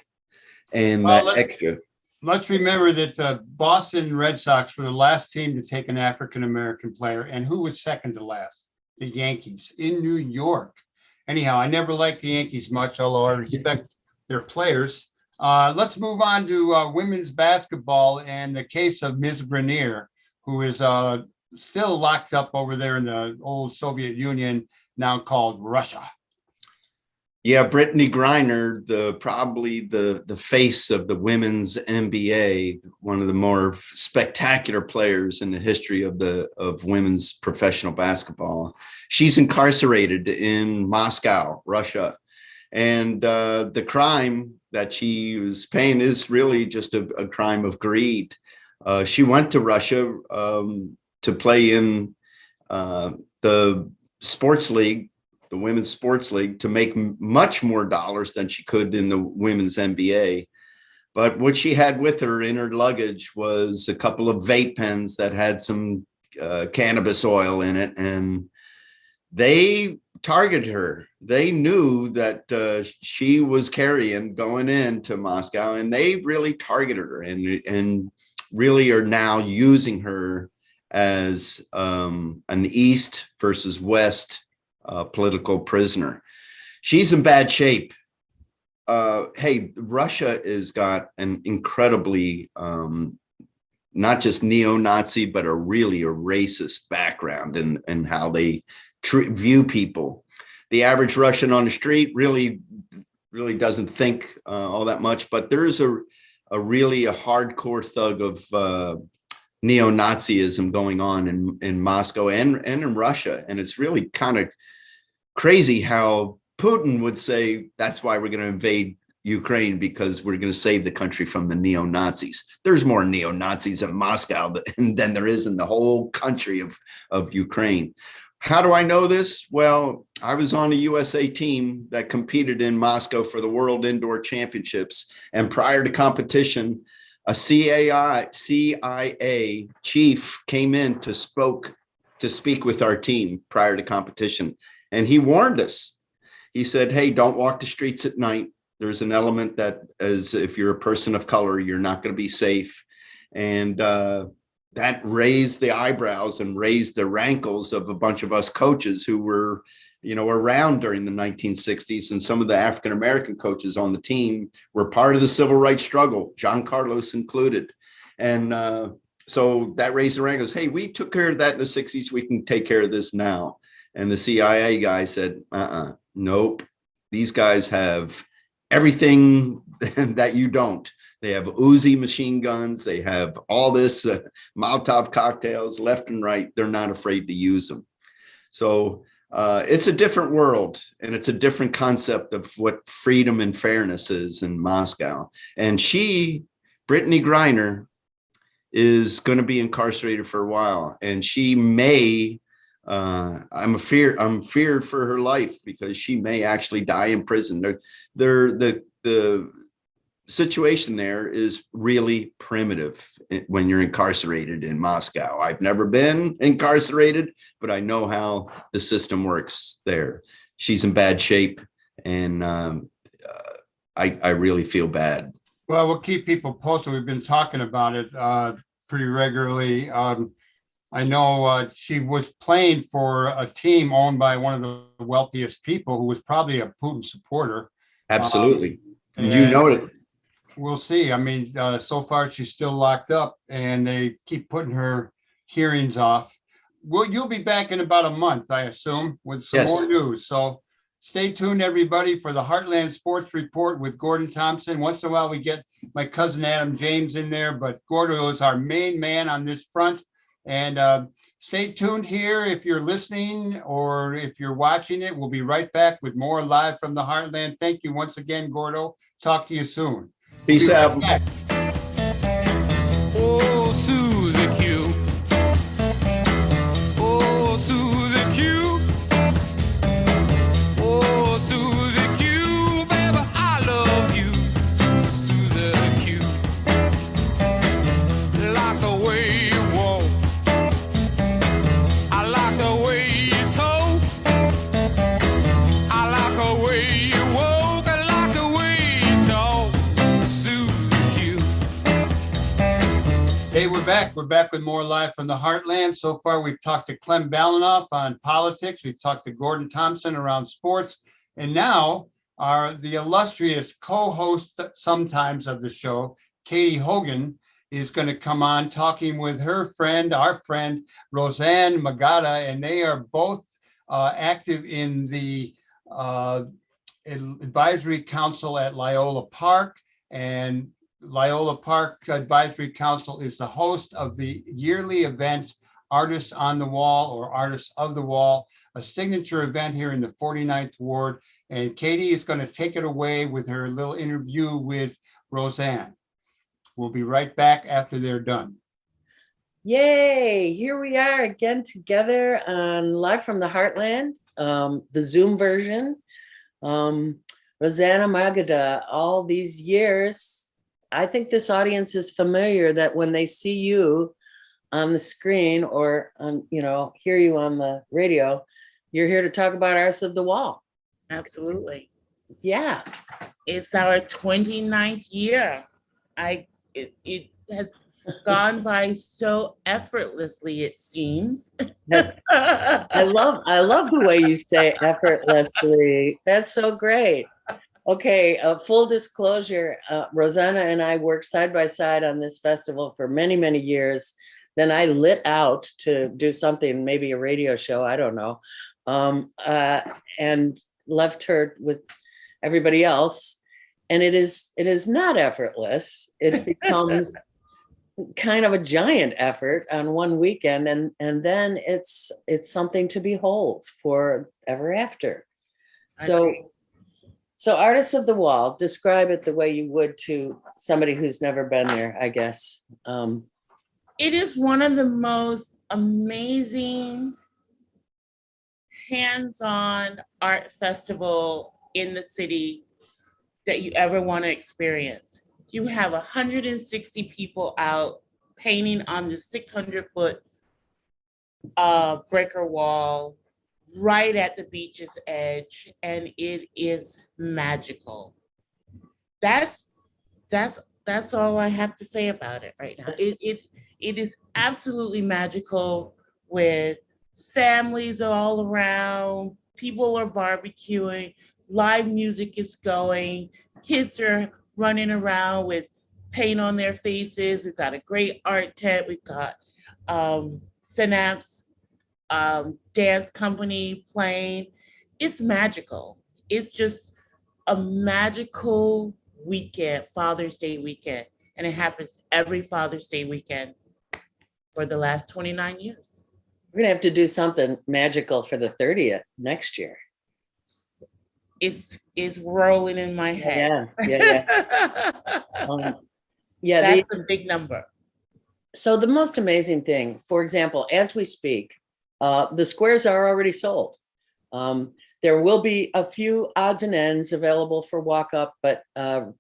and extra. Let's remember that the Boston Red Sox were the last team to take an African-American player. And who was second to last? The Yankees in New York. Anyhow, I never liked the Yankees much, although I respect their players. Let's move on to women's basketball and the case of Ms. Grenier, who is still locked up over there in the old Soviet Union, now called Russia. Yeah, Brittany Griner, probably the face of the women's NBA, one of the more spectacular players in the history of women's professional basketball. She's incarcerated in Moscow, Russia, and the crime that she was paying is really just a crime of greed. She went to Russia to play in the sports league, the women's sports league, to make much more dollars than she could in the women's NBA. But what she had with her in her luggage was a couple of vape pens that had some cannabis oil in it. And they targeted her. They knew that she was carrying going into Moscow, and they really targeted her and really are now using her as an East versus West political prisoner. She's in bad shape. Hey, Russia has got an incredibly not just neo-Nazi, but a really a racist background in how they view people. The average Russian on the street really doesn't think all that much, but there's a really a hardcore thug of neo-Nazism going on in Moscow and in Russia. And it's really kind of crazy how Putin would say, that's why we're going to invade Ukraine, because we're going to save the country from the neo-Nazis. There's more neo-Nazis in Moscow than there is in the whole country of Ukraine. How do I know this? Well, I was on a USA team that competed in Moscow for the World Indoor Championships. And prior to competition, a CIA chief came in to speak with our team prior to competition. And he warned us. He said, hey, don't walk the streets at night. There's an element that, as if you're a person of color, you're not going to be safe. And that raised the eyebrows and raised the rankles of a bunch of us coaches who were, around during the 1960s. And some of the African-American coaches on the team were part of the civil rights struggle, John Carlos included. And so that raised the rankles. Hey, we took care of that in the 60s. We can take care of this now. And the CIA guy said, nope, these guys have everything that you don't. They have Uzi machine guns. They have all this Molotov cocktails left and right. They're not afraid to use them. So it's a different world, and it's a different concept of what freedom and fairness is in Moscow. And Brittany Griner, is going to be incarcerated for a while, and she may. I'm feared for her life because she may actually die in prison. The situation there is really primitive when you're incarcerated in Moscow. I've never been incarcerated, but I know how the system works there. She's in bad shape, and I really feel bad. Well, we'll keep people posted. We've been talking about it pretty regularly. I know she was playing for a team owned by one of the wealthiest people who was probably a Putin supporter. Absolutely. You know it. We'll see. I mean, so far she's still locked up, and they keep putting her hearings off. Well, you'll be back in about a month, I assume, with some more news. So stay tuned, everybody, for the Heartland Sports Report with Gordon Thompson. Once in a while, we get my cousin Adam James in there, but Gordon is our main man on this front. And stay tuned here if you're listening or if you're watching it. We'll be right back with more live from the Heartland. Thank you once again, Gordo. Talk to you soon. Peace out. Oh, Susie Q. Oh, Susie Q. Oh, Susie Q. Baby, I love you. Susie Q. Like the way you walk. I like the way you talk. I like the way you walk. I like the way you talk. Hey, we're back. We're back with more live from the Heartland. So far, we've talked to Clem Balinoff on politics. We've talked to Gordon Thompson around sports. And now the illustrious co-host sometimes of the show, Katie Hogan, is going to come on talking with her friend, our friend, Roseanne Magada. And they are both active in the advisory council at Loyola Park. And Loyola Park Advisory Council is the host of the yearly event, Artists on the Wall or Artists of the Wall, a signature event here in the 49th Ward. And Katie is going to take it away with her little interview with Roseanne. We'll be right back after they're done. Yay, here we are again together on Live from the Heartland, the Zoom version. Rosanna Magada, all these years, I think this audience is familiar that when they see you on the screen or on, hear you on the radio, You're here to talk about Artists of the Wall. Absolutely. Yeah. It's our 29th year. It has gone by so effortlessly, it seems. I love the way you say effortlessly. That's so great. Okay, full disclosure, Rosanna and I worked side by side on this festival for many, many years. Then I lit out to do something, maybe a radio show, I don't know, and left her with everybody else. And it is not effortless. It becomes kind of a giant effort on one weekend, and then it's something to behold for ever after. So Artists of the Wall, describe it the way you would to somebody who's never been there, I guess. It is one of the most amazing hands-on art festival in the city that you ever want to experience. You have 160 people out painting on the 600-foot breaker wall right at the beach's edge, and it is magical. That's all I have to say about it right now. It is absolutely magical, with families all around, people are barbecuing, live music is going, kids are running around with paint on their faces. We've got a great art tent. We've got Synapse dance company playing. It's magical. It's just a magical weekend, Father's Day weekend. And it happens every Father's Day weekend for the last 29 years. We're gonna have to do something magical for the 30th next year. It's rolling in my head. Yeah. That's a big number. So the most amazing thing, for example, as we speak, the squares are already sold. There will be a few odds and ends available for walk up, but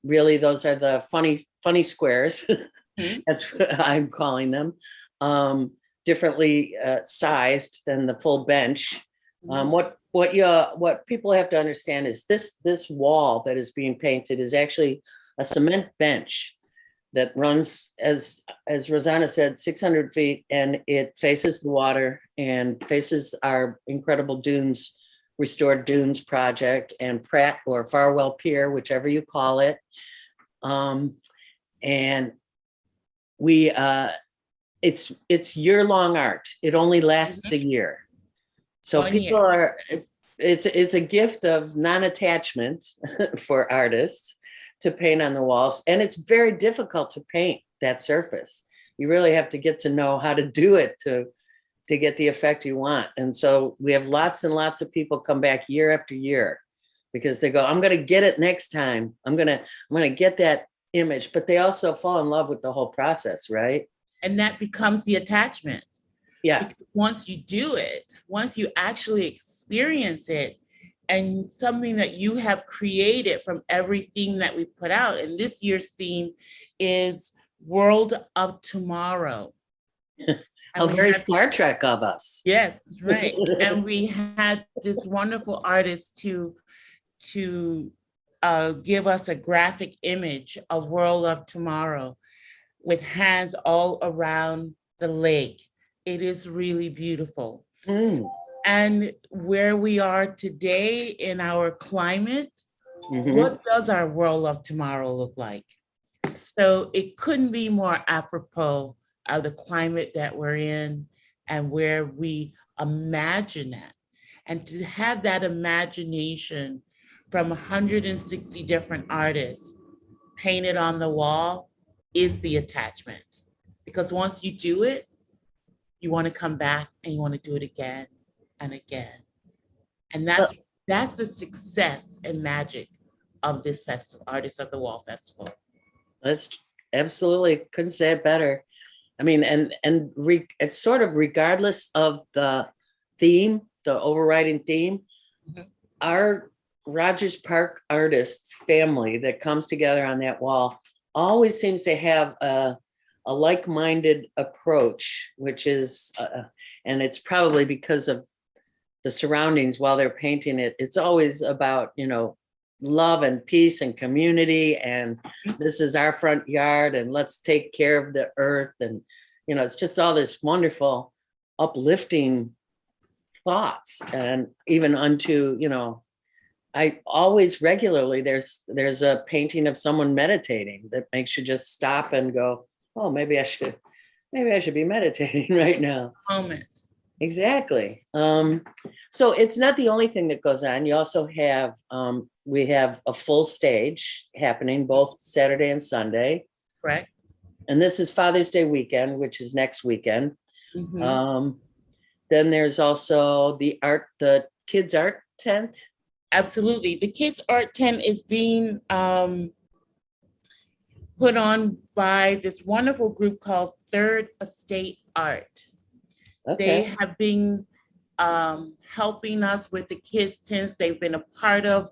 really those are the funny squares. That's what I'm calling them. Differently sized than the full bench. What people have to understand is this wall that is being painted is actually a cement bench that runs, as Rosanna said, 600 feet, and it faces the water and faces our incredible dunes, Restored Dunes project, and Pratt or Farwell Pier, whichever you call it. And we it's year-long art. It only lasts a year. So it's a gift of non-attachment for artists to paint on the walls. And it's very difficult to paint that surface. You really have to get to know how to do it to get the effect you want. And so we have lots and lots of people come back year after year because they go, I'm going to get it next time. I'm going to get that image, but they also fall in love with the whole process, right? And that becomes the attachment. Yeah. Because once you do it, once you actually experience it, and something that you have created from everything that we put out. And this year's theme is World of Tomorrow. How very Star Trek of us. Yes, right. And we had this wonderful artist to give us a graphic image of World of Tomorrow with hands all around the lake. It is really beautiful. And where we are today in our climate, what does our World of Tomorrow look like? So it couldn't be more apropos of the climate that we're in and where we imagine that. And to have that imagination from 160 different artists painted on the wall is the attachment. Because once you do it, you want to come back and you want to do it again and again. And that's the success and magic of this festival, Artists of the Wall Festival. That's absolutely, couldn't say it better. I mean, it's sort of regardless of the theme, the overriding theme, our Rogers Park artists family that comes together on that wall always seems to have a like-minded approach, which is, and it's probably because of the surroundings while they're painting it. It's always about, love and peace and community. And this is our front yard and let's take care of the earth. And, it's just all this wonderful, uplifting thoughts. And even unto, I always regularly, there's a painting of someone meditating that makes you just stop and go, oh, maybe I should be meditating right now. Moment. Exactly. So it's not the only thing that goes on. You also have, we have a full stage happening both Saturday and Sunday. Right. And this is Father's Day weekend, which is next weekend. Mhm. Then there's also the kids art tent. Absolutely. The kids art tent is being put on by this wonderful group called Third Estate Art. Okay. They have been helping us with the kids tents. They've been a part of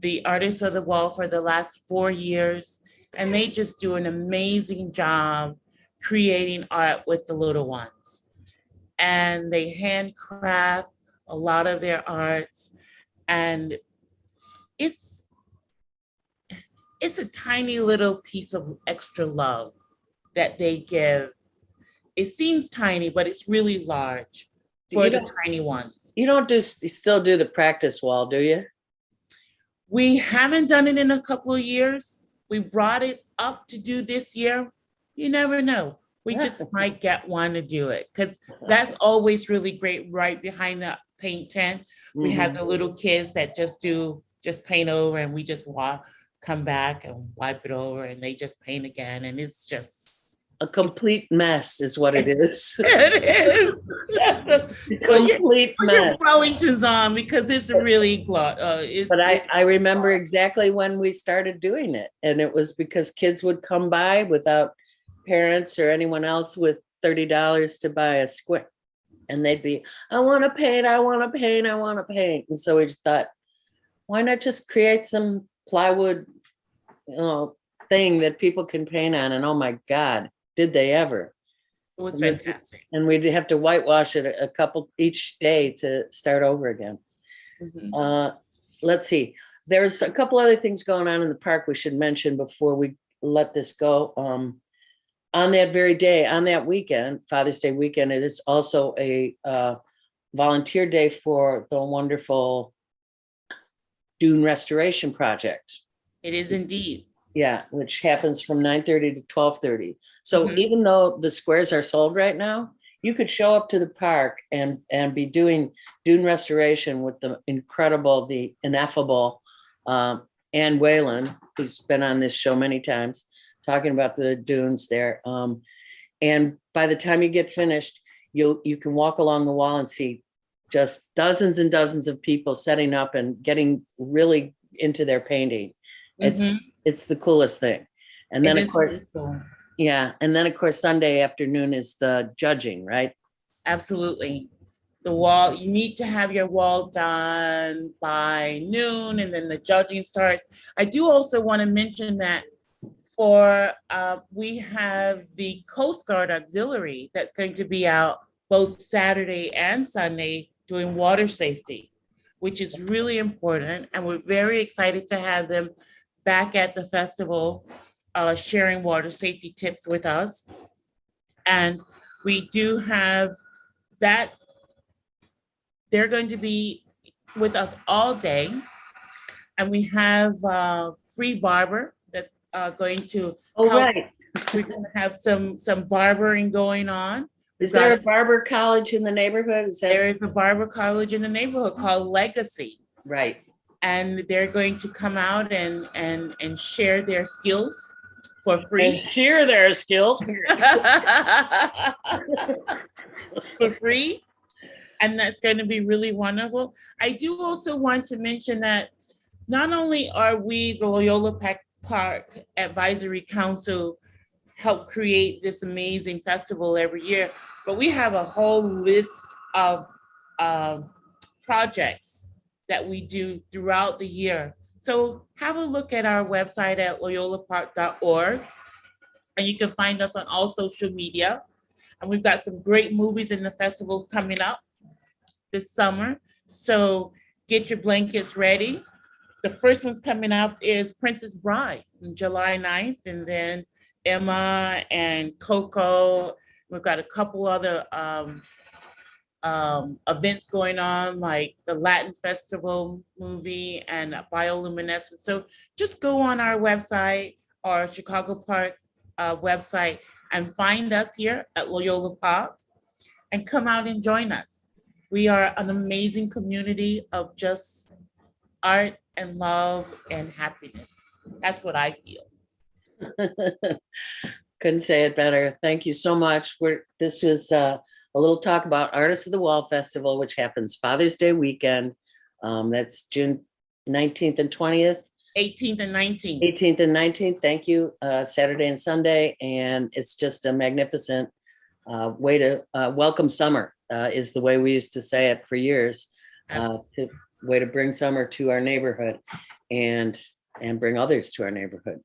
the Artists of the Wall for the last 4 years, and they just do an amazing job creating art with the little ones. And they handcraft a lot of their arts, and it's a tiny little piece of extra love that they give. It seems tiny, but it's really large for the tiny ones. You don't still do the practice wall, do you? We haven't done it in a couple of years. We brought it up to do this year. You never know. We just might get one to do it because that's always really great right behind the paint tent. We have the little kids that just paint over, and we just come back and wipe it over, and they just paint again. And it's just a complete mess is what it is. It is. Complete mess. Your Wellington's on because it's really but I remember exactly when we started doing it, and it was because kids would come by without parents or anyone else with $30 to buy a square, and they'd be, I want to paint, I want to paint, I want to paint. And so we just thought, why not just create some plywood, thing that people can paint on? And oh my God, did they ever? It was fantastic. And we'd have to whitewash it a couple each day to start over again. Let's see. There's a couple other things going on in the park we should mention before we let this go. On that very day, on that weekend, Father's Day weekend, it is also a volunteer day for the wonderful Dune Restoration Project. It is indeed. Yeah, which happens from 9:30 to 12:30. So even though the squares are sold right now, you could show up to the park and be doing dune restoration with the ineffable Ann Whalen, who's been on this show many times, talking about the dunes there. And by the time you get finished, you can walk along the wall and see just dozens and dozens of people setting up and getting really into their painting. It's the coolest thing. And then of course, and then of course, Sunday afternoon is the judging, right? Absolutely. The wall, you need to have your wall done by noon, and then the judging starts. I do also want to mention that we have the Coast Guard Auxiliary that's going to be out both Saturday and Sunday doing water safety, which is really important. And we're very excited to have them back at the festival, sharing water safety tips with us. And we do have that. They're going to be with us all day. And we have free barber that's going to help. Right. We're going to have some barbering going on. Is there a barber college in the neighborhood? There is a barber college in the neighborhood called Legacy. Right. And they're going to come out and share their skills for free. And share their skills for free. And that's going to be really wonderful. I do also want to mention that not only are we, the Loyola Park Advisory Council, help create this amazing festival every year, but we have a whole list of projects that we do throughout the year. So have a look at our website at loyolapark.org, and you can find us on all social media. And we've got some great movies in the festival coming up this summer. So get your blankets ready. The first one's coming up is Princess Bride on July 9th, and then Emma and Coco. We've got a couple other events going on, like the Latin Festival movie and bioluminescence. So just go on our website or Chicago Park website and find us here at Loyola Park and come out and join us. We are an amazing community of just art and love and happiness. That's what I feel. Couldn't say it better. Thank you so much. This was a little talk about Artists of the Wall Festival, which happens Father's Day weekend. That's June 19th and 20th. 18th and 19th. 18th and 19th. Thank you. Saturday and Sunday. And it's just a magnificent way to welcome summer, is the way we used to say it for years. Way to bring summer to our neighborhood and bring others to our neighborhood.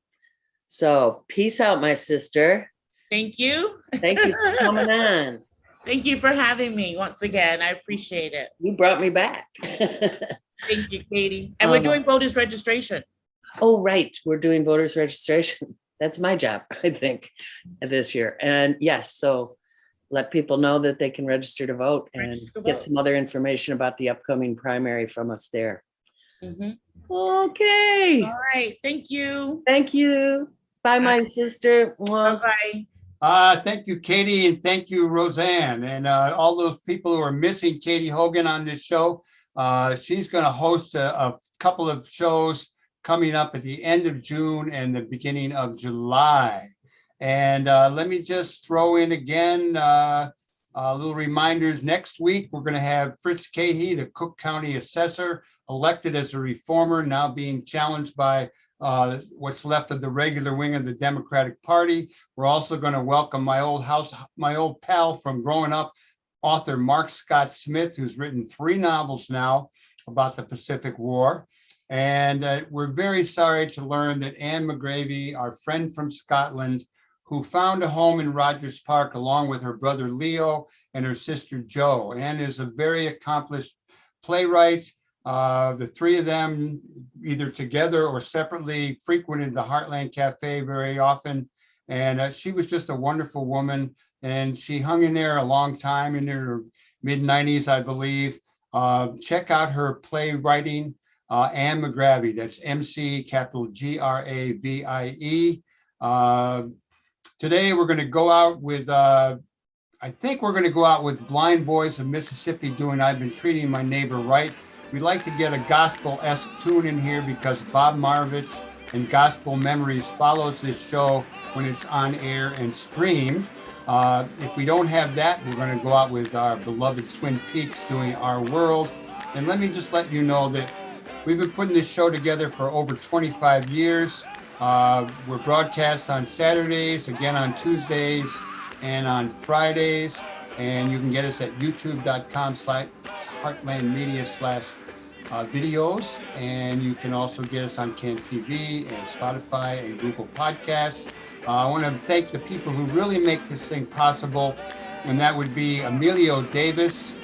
So peace out, my sister. Thank you. Thank you for coming on. Thank you for having me once again. I appreciate it. You brought me back. Thank you, Katie. And we're doing voters registration. Oh, right. We're doing voters registration. That's my job, I think, this year. And yes, so let people know that they can register to vote and get some other information about the upcoming primary from us there. Mm-hmm. Okay. All right. Thank you. Thank you. Bye, my sister. Bye-bye. Thank you, Katie, and thank you, Roseanne, and all those people who are missing Katie Hogan on this show. She's going to host a couple of shows coming up at the end of June and the beginning of July. And let me just throw in again little reminders. Next week, we're going to have Fritz Cahey, the Cook County Assessor, elected as a reformer, now being challenged by what's left of the regular wing of the Democratic Party. We're also going to welcome my old pal from growing up, author Mark Scott Smith, who's written 3 novels now about the Pacific War. And we're very sorry to learn that Anne McGravy, our friend from Scotland, who found a home in Rogers Park along with her brother Leo and her sister Jo. Anne is a very accomplished playwright. The 3 of them, either together or separately, frequented the Heartland Cafe very often. And she was just a wonderful woman. And she hung in there a long time, in her mid-90s, I believe. Check out her playwriting, Anne McGravy. That's MC capital Gravie. Today we're going to go out with, I think we're going to go out with Blind Boys of Mississippi doing I've Been Treating My Neighbor Right. We'd like to get a gospel-esque tune in here because Bob Marovich and Gospel Memories follows this show when it's on air and streamed. If we don't have that, we're going to go out with our beloved Twin Peaks doing Our World. And let me just let you know that we've been putting this show together for over 25 years. We're broadcast on Saturdays, again on Tuesdays, and on Fridays. And you can get us at youtube.com/heartlandmedia/videos. And you can also get us on Can TV and Spotify and Google Podcasts. I want to thank the people who really make this thing possible. And that would be Emilio Davis,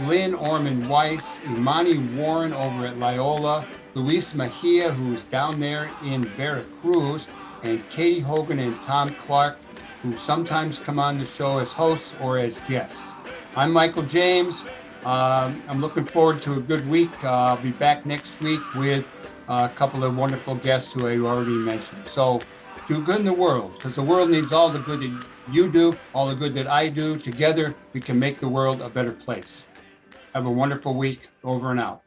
Lynn Orman Weiss, Imani Warren over at Loyola, Luis Mejia, who's down there in Veracruz, and Katie Hogan and Tom Clark, who sometimes come on the show as hosts or as guests. I'm Michael James. I'm looking forward to a good week. I'll be back next week with a couple of wonderful guests who I already mentioned. So do good in the world, because the world needs all the good that you do, all the good that I do. Together, we can make the world a better place. Have a wonderful week. Over and out.